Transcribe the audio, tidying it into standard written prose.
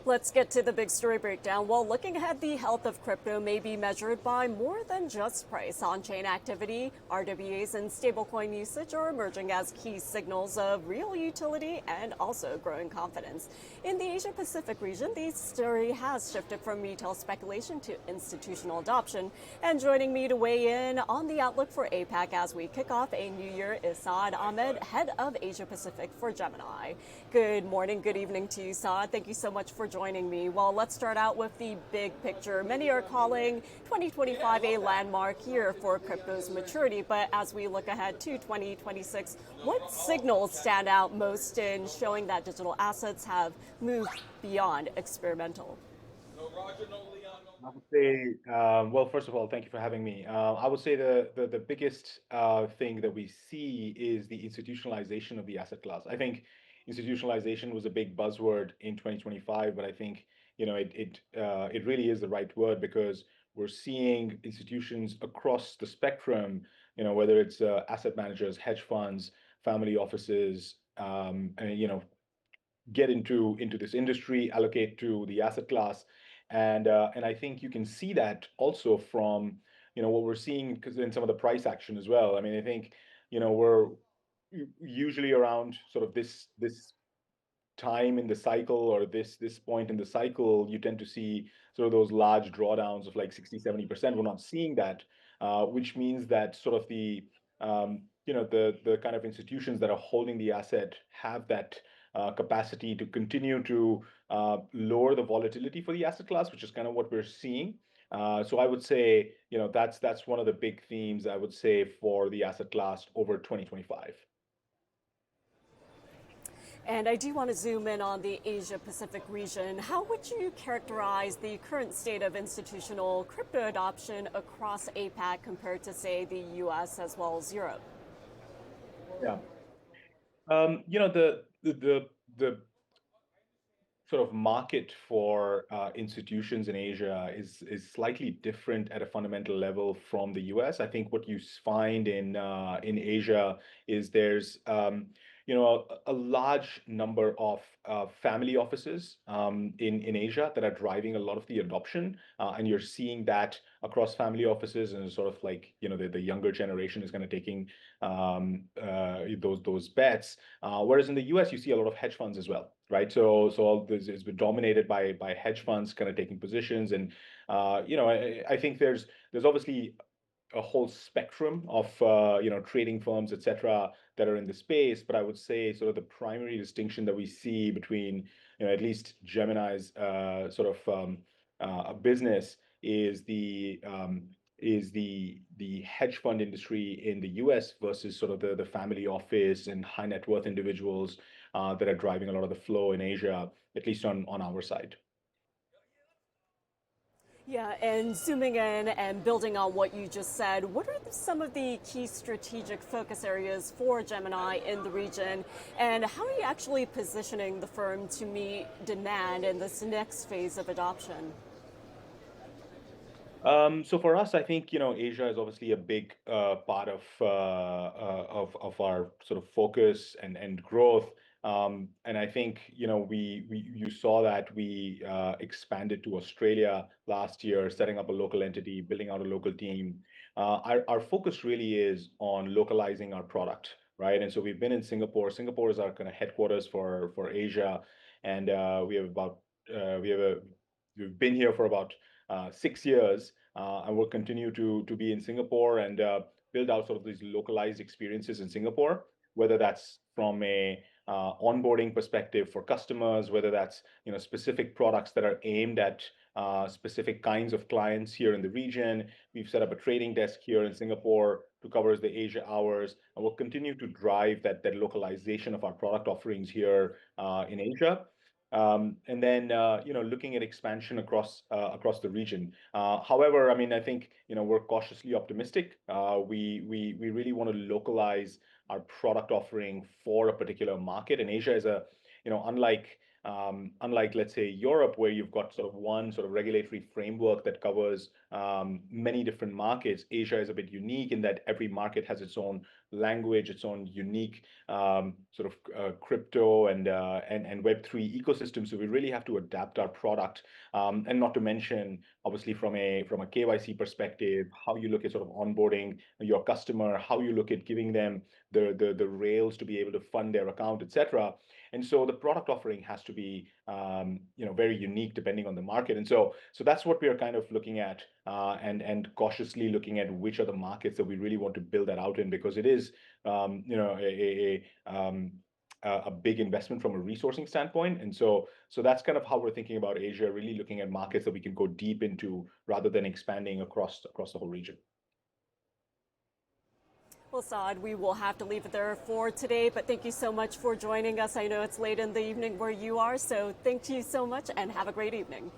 Let's get to the big story breakdown. Well, looking ahead, the health of crypto may be measured by more than just price. On-chain activity, RWAs, and stablecoin usage are emerging as key signals of real utility and also growing confidence. In the Asia-Pacific region, the story has shifted from retail speculation to institutional adoption. And joining me to weigh in on the outlook for APAC as we kick off a new year is Saad Ahmed, head of Asia-Pacific for Gemini. Good morning, good evening to you, Saad. Thank you so much for joining me. Well, let's start out with the big picture. Many are calling 2025 a landmark year for crypto's maturity, but as we look ahead to 2026, what signals stand out most in showing that digital assets have moved beyond experimental? I would say, well, first of all, thank you for having me. I would say the biggest thing that we see is the institutionalization of the asset class. I think institutionalization was a big buzzword in 2025, but I think it really is the right word because we're seeing institutions across the spectrum. Whether it's asset managers, hedge funds, family offices, and get into this industry, allocate to the asset class, and I think you can see that also from what we're seeing because in some of the price action as well. I mean, I think we're usually around sort of this time in the cycle or this point in the cycle, you tend to see sort of those large drawdowns of like 60-70%. We're not seeing that, which means that sort of the kind of institutions that are holding the asset have that capacity to continue to lower the volatility for the asset class, which is kind of what we're seeing. So I would say, that's one of the big themes I would say for the asset class over 2025. And I do want to zoom in on the Asia Pacific region. How would you characterize the current state of institutional crypto adoption across APAC compared to, say, the US as well as Europe? Yeah. The sort of market for institutions in Asia is slightly different at a fundamental level from the US. I think what you find in Asia is there's a large number of family offices in Asia that are driving a lot of the adoption, and you're seeing that across family offices and sort of like the younger generation is kind of taking those bets. Whereas in the US, you see a lot of hedge funds as well, right? So all this has been dominated by hedge funds kind of taking positions, and I think there's obviously a whole spectrum of trading firms, etc., that are in the space. But I would say sort of the primary distinction that we see between at least Gemini's sort of business is the hedge fund industry in the US versus sort of the family office and high net worth individuals that are driving a lot of the flow in Asia, at least on our side. Yeah, and zooming in and building on what you just said, what are some of the key strategic focus areas for Gemini in the region, and how are you actually positioning the firm to meet demand in this next phase of adoption? So for us, I think Asia is obviously a big part of our sort of focus and growth. And I think we you saw that we expanded to Australia last year, setting up a local entity, building out a local team. Our focus really is on localizing our product, right? And so we've been in Singapore. Singapore is our kind of headquarters for Asia, and we've been here for about 6 years, and we'll continue to be in Singapore and build out sort of these localized experiences in Singapore, whether that's from a onboarding perspective for customers, whether that's specific products that are aimed at specific kinds of clients here in the region. We've set up a trading desk here in Singapore to cover the Asia hours, and we'll continue to drive that localization of our product offerings here in Asia. And then looking at expansion across the region. However, I mean, I think we're cautiously optimistic. We really want to localize our product offering for a particular market. And Asia is unlike let's say Europe, where you've got sort of one sort of regulatory framework that covers many different markets. Asia is a bit unique in that every market has its own language, its own unique sort of crypto and Web3 ecosystem. So we really have to adapt our product, and not to mention, obviously, from a KYC perspective, how you look at sort of onboarding your customer, how you look at giving them the rails to be able to fund their account, etc. And so the product offering has to be very unique depending on the market. And so that's what we are kind of looking at, and cautiously looking at which are the markets that we really want to build that out in, because it is a big investment from a resourcing standpoint. And so that's kind of how we're thinking about Asia, really looking at markets that we can go deep into rather than expanding across the whole region. Well, Saad, we will have to leave it there for today, but thank you so much for joining us. I know it's late in the evening where you are, so thank you so much and have a great evening.